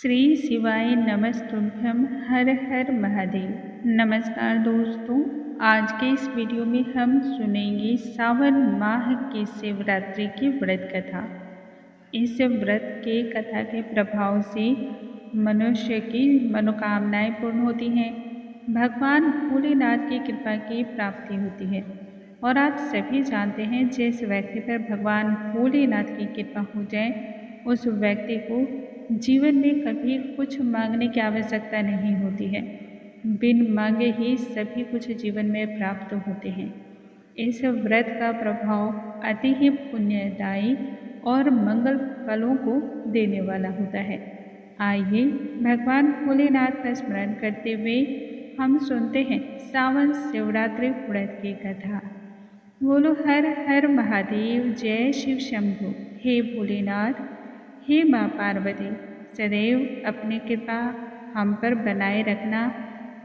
श्री शिवाय नमस्तुभ्यम हर हर महादेव। नमस्कार दोस्तों, आज के इस वीडियो में हम सुनेंगे सावन माह की शिवरात्रि की व्रत कथा। इस व्रत के कथा के प्रभाव से मनुष्य की मनोकामनाएं पूर्ण होती हैं, भगवान भोलेनाथ की कृपा की प्राप्ति होती है। और आप सभी जानते हैं, जिस व्यक्ति पर भगवान भोलेनाथ की कृपा हो जाए उस व्यक्ति को जीवन में कभी कुछ मांगने की आवश्यकता नहीं होती है। बिन मांगे ही सभी कुछ जीवन में प्राप्त होते हैं। इस व्रत का प्रभाव अति ही पुण्यदायी और मंगल फलों को देने वाला होता है। आइए भगवान भोलेनाथ का स्मरण करते हुए हम सुनते हैं सावन शिवरात्रि व्रत की कथा। बोलो हर हर महादेव, जय शिव शंभु। हे भोलेनाथ, हे माँ पार्वती, सदैव अपनी कृपा हम पर बनाए रखना,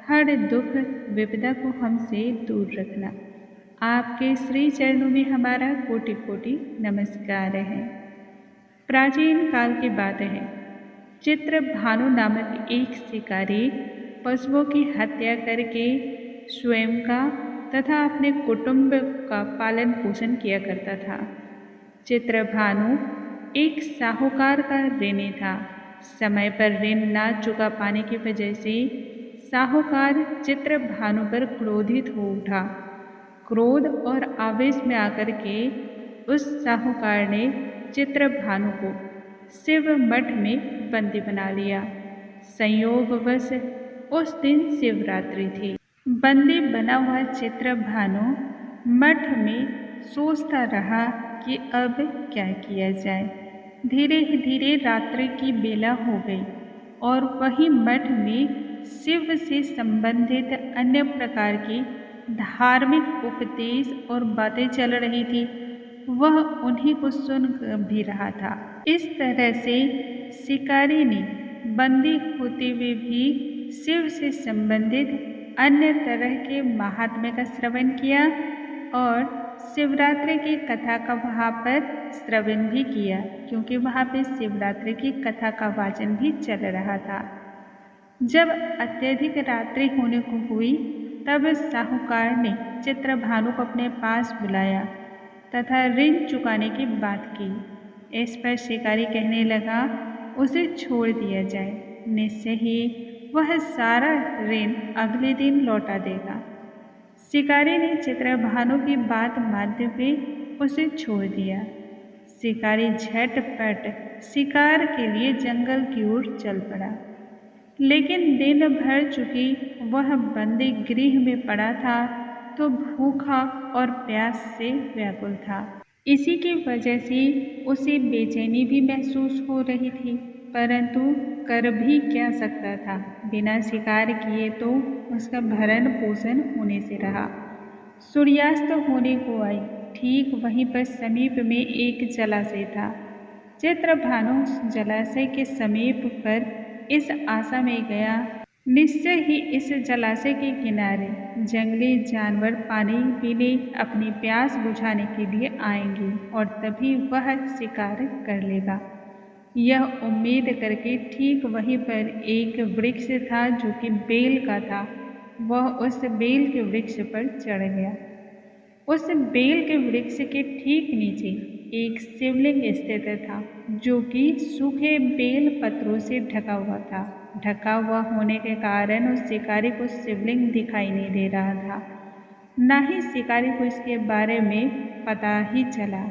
हर दुख विपदा को हमसे दूर रखना। आपके श्री चरणों में हमारा कोटि कोटि नमस्कार है। प्राचीन काल की बात है, चित्रभानु नामक एक शिकारी पशुओं की हत्या करके स्वयं का तथा अपने कुटुंब का पालन पोषण किया करता था। चित्रभानु एक साहूकार का ऋणी था। समय पर ऋण ना चुका पाने की वजह से साहूकार चित्रभानु पर क्रोधित हो उठा। क्रोध और आवेश में आकर के उस साहूकार ने चित्रभानु को शिव मठ में बंदी बना लिया। संयोगवश उस दिन शिवरात्रि थी। बंदी बना हुआ चित्रभानु मठ में सोचता रहा कि अब क्या किया जाए। धीरे धीरे रात्रि की बेला हो गई और वही मठ में शिव से संबंधित अन्य प्रकार की धार्मिक उपदेश और बातें चल रही थी। वह उन्हीं को सुन भी रहा था। इस तरह से शिकारी ने बंदी होते हुए भी शिव से संबंधित अन्य तरह के महात्म्य का श्रवण किया और शिवरात्रि की कथा का वहाँ पर श्रवण भी किया, क्योंकि वहाँ पे शिवरात्रि की कथा का वाचन भी चल रहा था। जब अत्यधिक रात्रि होने को हुई तब साहूकार ने चित्रभानु को अपने पास बुलाया तथा ऋण चुकाने की बात की। इस पर शिकारी कहने लगा, उसे छोड़ दिया जाए, निश्चय ही वह सारा ऋण अगले दिन लौटा देगा। शिकारी ने चित्रभानु की बात मानते हुए उसे छोड़ दिया। शिकारी झटपट शिकार के लिए जंगल की ओर चल पड़ा, लेकिन दिन भर चुकी वह बंदी गृह में पड़ा था तो भूखा और प्यास से व्याकुल था। इसी की वजह से उसे बेचैनी भी महसूस हो रही थी, परंतु कर भी क्या सकता था। बिना शिकार किए तो उसका भरण पोषण होने से रहा। सूर्यास्त होने को आई। ठीक वहीं पर समीप में एक जलाशय था। चित्रभानु उस जलाशय के समीप पर इस आशा में गया, निश्चय ही इस जलाशय के किनारे जंगली जानवर पानी पीने, अपनी प्यास बुझाने के लिए आएंगे और तभी वह शिकार कर लेगा। यह उम्मीद करके ठीक वहीं पर एक वृक्ष था जो कि बेल का था। वह उस बेल के वृक्ष पर चढ़ गया। उस बेल के वृक्ष के ठीक नीचे एक शिवलिंग स्थित था, जो कि सूखे बेल पत्रों से ढका हुआ था। ढका हुआ होने के कारण उस शिकारी को शिवलिंग दिखाई नहीं दे रहा था, न ही शिकारी को इसके बारे में पता ही चला।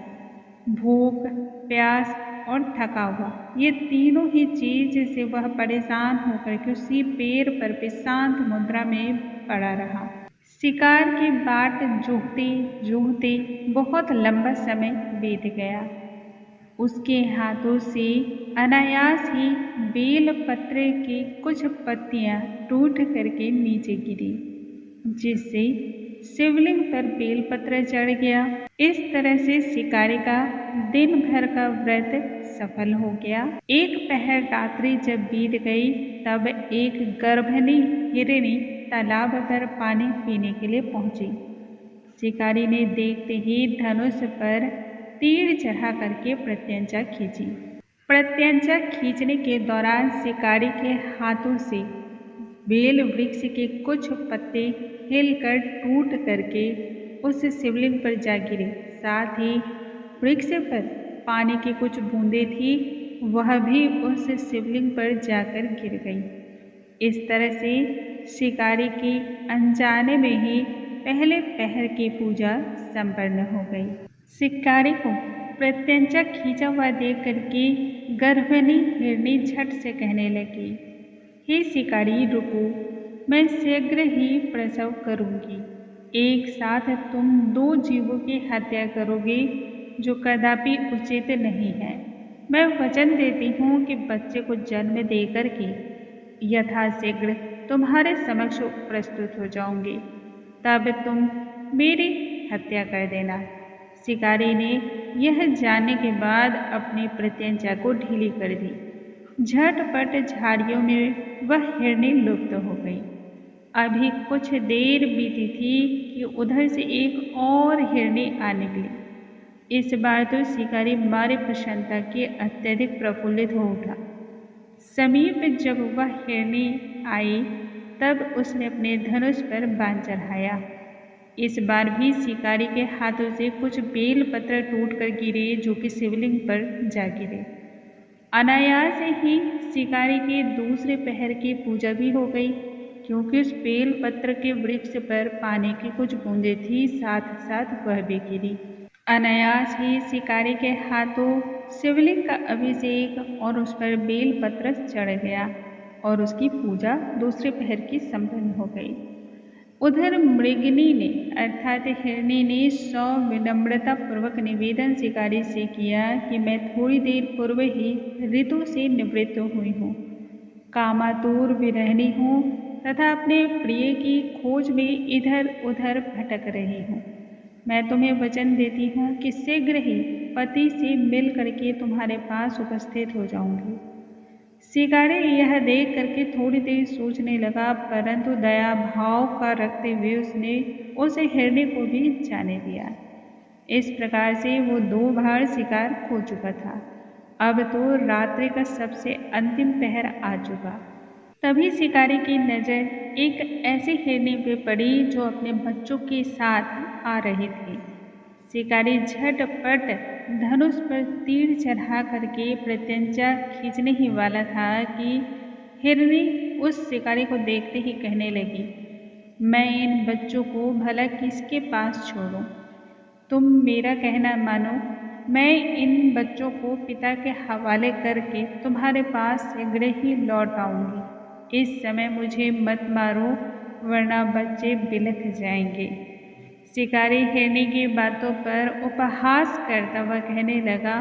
भूख, प्यास और थका हुआ, ये तीनों ही चीज से वह परेशान होकर के उसी पेड़ पर भी शांत मुद्रा में पड़ा रहा। शिकार की बाट जोहते जोहते बहुत लंबा समय बीत गया। उसके हाथों से अनायास ही बेल पत्र की कुछ पत्तियां टूट करके नीचे गिरी, जिससे शिवलिंग पर बेलपत्र चढ़ गया। इस तरह से शिकारी का दिन भर का व्रत सफल हो गया। एक पहर रात्रि जब बीत गई तब एक गर्भणी हिरणी तालाब पर पानी पीने के लिए पहुंची। शिकारी ने देखते ही धनुष पर तीर चढ़ा करके प्रत्यंचा खींची। प्रत्यंचा खींचने के दौरान शिकारी के हाथों से बेल वृक्ष के कुछ पत्ते हिलकर टूट करके उस शिवलिंग पर जा गिरे। साथ ही वृक्ष पर पानी की कुछ बूंदें थी, वह भी उस शिवलिंग पर जाकर गिर गई। इस तरह से शिकारी की अनजाने में ही पहले पहर की पूजा संपन्न हो गई। शिकारी को प्रत्यंचा खींचा हुआ देख करके गर्भिणी हिरनी झट से कहने लगी, हे शिकारी रुको, मैं शीघ्र ही प्रसव करूंगी। एक साथ तुम 2 जीवों की हत्या करोगे जो कदापि उचित नहीं है। मैं वचन देती हूँ कि बच्चे को जन्म देकर के यथाशीघ्र तुम्हारे समक्ष प्रस्तुत हो जाऊंगी, तब तुम मेरी हत्या कर देना। शिकारी ने यह जानने के बाद अपनी प्रत्यंचा को ढीली कर दी। झटपट झाड़ियों में वह हिरनी लुप्त हो गई। अभी कुछ देर बीती थी कि उधर से एक और हिरनी आ निकली। इस बार तो शिकारी मारे प्रसन्नता के अत्यधिक प्रफुल्लित हो उठा। समीप जब वह हिरनी आई तब उसने अपने धनुष पर बाण चढ़ाया। इस बार भी शिकारी के हाथों से कुछ बेल पत्र टूटकर गिरे जो कि शिवलिंग पर जा गिरे। अनायास ही शिकारी के दूसरे पहर की पूजा भी हो गई, क्योंकि उस बेल पत्र के वृक्ष पर पानी की कुछ बूंदें थी, साथ साथ वह भी गिरी। अनायास ही शिकारी के हाथों शिवलिंग का अभिषेक और उस पर बेल पत्र चढ़ गया और उसकी पूजा दूसरे पहर की संपन्न हो गई। उधर मृगिनी ने अर्थात हिरनी ने विनम्रता पूर्वक निवेदन शिकारी से किया कि मैं थोड़ी देर पूर्व ही ऋतु से निवृत्त हुई हूँ, कामातुर विरहिणी हूँ तथा अपने प्रिय की खोज में इधर उधर भटक रही हूँ। मैं तुम्हें वचन देती हूँ कि शीघ्र ही पति से मिल करके तुम्हारे पास उपस्थित हो जाऊंगी। शिकारी यह देख करके थोड़ी देर सोचने लगा, परंतु दया भाव का रखते हुए उसने उस हिरनी को भी जाने दिया। इस प्रकार से वो 2 बार शिकार खो चुका था। अब तो रात्रि का सबसे अंतिम पहर आ चुका। तभी शिकारी की नज़र एक ऐसी हिरनी पे पड़ी जो अपने बच्चों के साथ आ रही थी। शिकारी झटपट धनुष पर तीर चढ़ा करके प्रत्यंचा खींचने ही वाला था कि हिरनी उस शिकारी को देखते ही कहने लगी, मैं इन बच्चों को भला किसके पास छोड़ूं? तुम मेरा कहना मानो, मैं इन बच्चों को पिता के हवाले करके तुम्हारे पास शीघ्र ही लौट आऊंगी। इस समय मुझे मत मारो, वरना बच्चे बिलख जाएंगे। शिकारी हिरनी की बातों पर उपहास करता हुआ कहने लगा,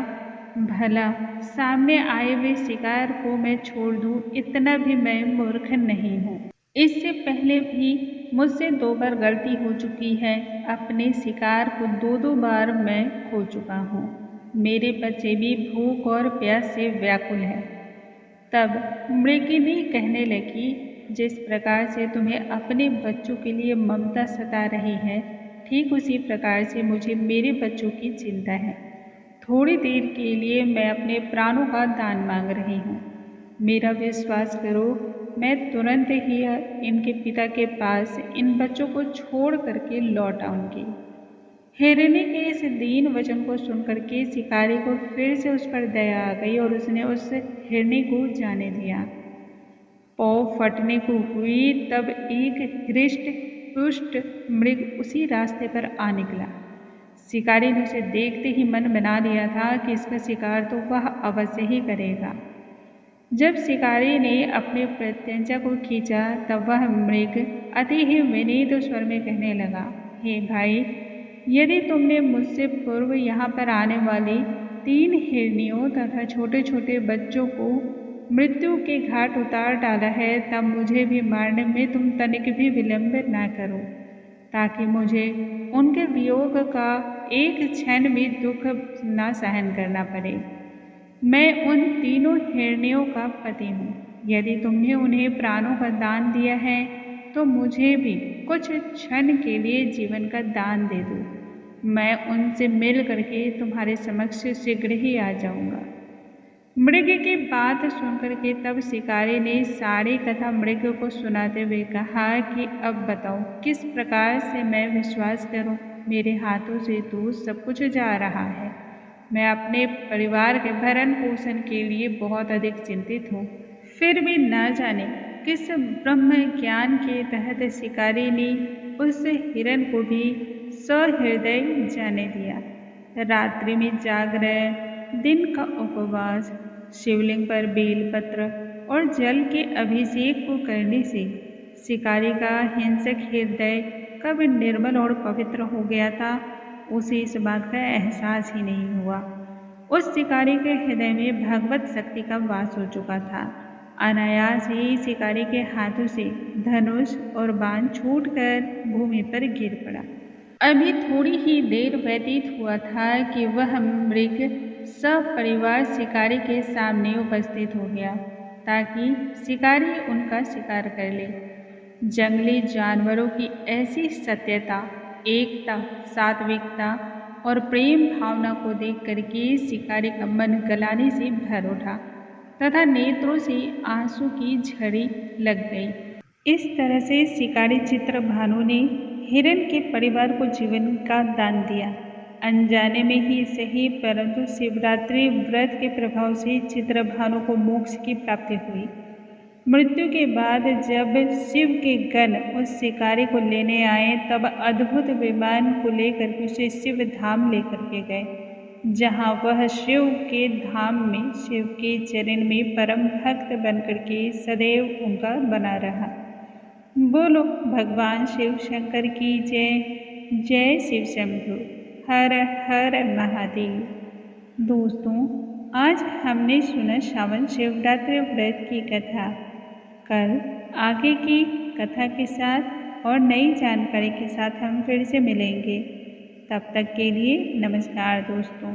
भला सामने आए हुए शिकार को मैं छोड़ दूं, इतना भी मैं मूर्ख नहीं हूँ। इससे पहले भी मुझसे 2 बार गलती हो चुकी है। अपने शिकार को 2-2 बार मैं खो चुका हूँ। मेरे बच्चे भी भूख और प्यास से व्याकुल हैं। तब मृगिनी कहने लगी, जिस प्रकार से तुम्हें अपने बच्चों के लिए ममता सता रही है, ठीक उसी प्रकार से मुझे मेरे बच्चों की चिंता है। थोड़ी देर के लिए मैं अपने प्राणों का दान मांग रही हूँ। मेरा विश्वास करो, मैं तुरंत ही इनके पिता के पास इन बच्चों को छोड़ करके लौट आऊँगी। हिरनी के इस दीन वचन को सुनकर के शिकारी को फिर से उस पर दया आ गई और उसने उस हिरनी को जाने दिया। पौ फटने को हुई तब एक हृष्ट पुष्ट मृग उसी रास्ते पर आ निकला। शिकारी ने उसे देखते ही मन बना लिया था कि इसका शिकार तो वह अवश्य ही करेगा। जब शिकारी ने अपने प्रत्यंचा को खींचा तब वह मृग अति ही विनीत स्वर में कहने लगा, हे भाई, यदि तुमने मुझसे पूर्व यहाँ पर आने वाली 3 हिरनियों तथा छोटे छोटे बच्चों को मृत्यु के घाट उतार डाला है, तब मुझे भी मारने में तुम तनिक भी विलंब न करो, ताकि मुझे उनके वियोग का एक क्षण भी दुख न सहन करना पड़े। मैं उन 3 हिरनियों का पति हूँ। यदि तुमने उन्हें प्राणों का दान दिया है तो मुझे भी कुछ क्षण के लिए जीवन का दान दे दो। मैं उनसे मिल करके तुम्हारे समक्ष शीघ्र ही आ जाऊँगा। मृग की बात सुनकर के तब शिकारी ने सारी कथा मृग को सुनाते हुए कहा कि अब बताओ किस प्रकार से मैं विश्वास करूं। मेरे हाथों से तो सब कुछ जा रहा है। मैं अपने परिवार के भरण पोषण के लिए बहुत अधिक चिंतित हूँ। फिर भी न जाने किस ब्रह्म ज्ञान के तहत शिकारी ने उस हिरण को भी सहृदय जाने दिया। रात्रि में जागरण, दिन का उपवास, शिवलिंग पर बेलपत्र और जल के अभिषेक को करने से शिकारी का हिंसक हृदय कब निर्मल और पवित्र हो गया था, उसे इस बात का एहसास ही नहीं हुआ। उस शिकारी के हृदय में भगवत शक्ति का वास हो चुका था। अनायास ही शिकारी के हाथों से धनुष और बाण छूटकर भूमि पर गिर पड़ा। अभी थोड़ी ही देर व्यतीत हुआ था कि वह मृग सपरिवार शिकारी के सामने उपस्थित हो गया ताकि शिकारी उनका शिकार कर ले। जंगली जानवरों की ऐसी सत्यता, एकता, सात्विकता और प्रेम भावना को देख करके शिकारी का मन गलाने से भर उठा तथा नेत्रों से आंसू की झड़ी लग गई। इस तरह से शिकारी चित्रभानु ने हिरण के परिवार को जीवन का दान दिया। अनजाने में ही सही, परंतु शिवरात्रि व्रत के प्रभाव से चित्रभानु को मोक्ष की प्राप्ति हुई। मृत्यु के बाद जब शिव के गण उस शिकारी को लेने आए तब अद्भुत विमान को लेकर उसे शिव धाम लेकर के गए, जहाँ वह शिव के धाम में शिव के चरण में परम भक्त बनकर के सदैव उनका बना रहा। बोलो भगवान शिव शंकर की जय। जय शिव शंभु। हर हर महादेव। दोस्तों, आज हमने सुना श्रावण शिवरात्रि व्रत की कथा। कल आगे की कथा के साथ और नई जानकारी के साथ हम फिर से मिलेंगे। तब तक के लिए नमस्कार दोस्तों।